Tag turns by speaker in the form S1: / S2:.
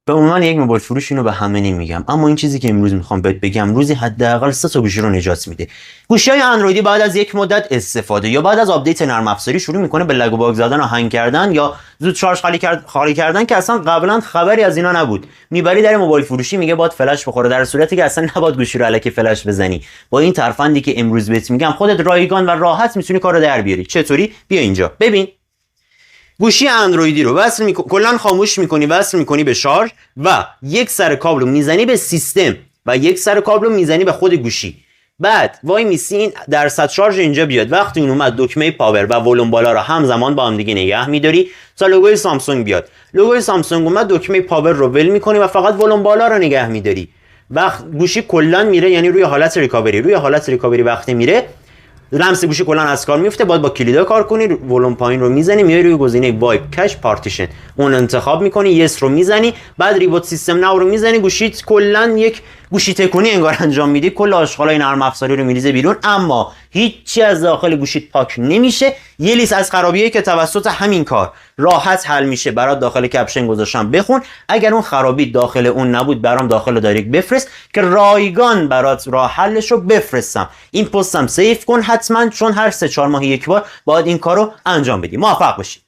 S1: به عنوان یک موبایل فروش اینو به همه نمیگم، اما این چیزی که امروز میخوام بهت بگم روزی حداقل 3 تا گوشی رو نجات میده. گوشی‌های اندرویدی بعد از یک مدت استفاده یا بعد از آپدیت نرم افزاری شروع میکنه به لگ و باگ زدن و هنگ کردن یا زود شارژ خالی کردن که اصلا قبلا خبری از اینا نبود. میبری در موبایل فروشی میگه باید فلش بخوره، در صورتی که اصلا نباید گوشی رو الکی فلش بزنی. با این ترفندی که امروز بهت میگم خودت رایگان و راحت میتونی کارو در بیاری. چطوری؟ بیا اینجا ببین. گوشی اندرویدی رو وصل میکنی، کلا خاموش میکنی، وصل میکنی به شارژ و یک سر کابل رو میزنی به سیستم و یک سر کابل رو میزنی به خود گوشی. بعد وای میسی این درصد شارژ اینجا بیاد. وقتی اون اومد دکمه پاور و ولوم بالا رو همزمان با هم دیگه نگه میداری تا لوگوی سامسونگ بیاد. لوگوی سامسونگ اومد دکمه پاور رو ول میکنی و فقط ولوم بالا رو نگه میداری. وقت گوشی کلا میره، یعنی روی حالت ریکاوری وقتی میره لمس گوشی کلا از کار میفته. باید با کلیدا کار کنی. ولوم پایین رو میزنی، میای روی گزینه وایپ کش پارتیشن اون انتخاب میکنی، یس رو میزنی، بعد ریبوت سیستم ناو رو میزنی. گوشیت کلا یک گوشی تکونی انگار انجام میدی، کل آشغالای نرم افزاری رو میریزه بیرون، اما هیچی از داخل گوشیت پاک نمیشه. یه لیست از خرابیایی که توسط همین کار راحت حل میشه برات داخل کپشن گذاشتم، بخون. اگر اون خرابی داخل اون نبود برام داخل دایرکت بفرست که رایگان برات راه حلش رو بفرستم. این پستم سیو کن حتما، چون هر 3-4 ماه یک بار باید این کارو انجام بدی. موفق باشی.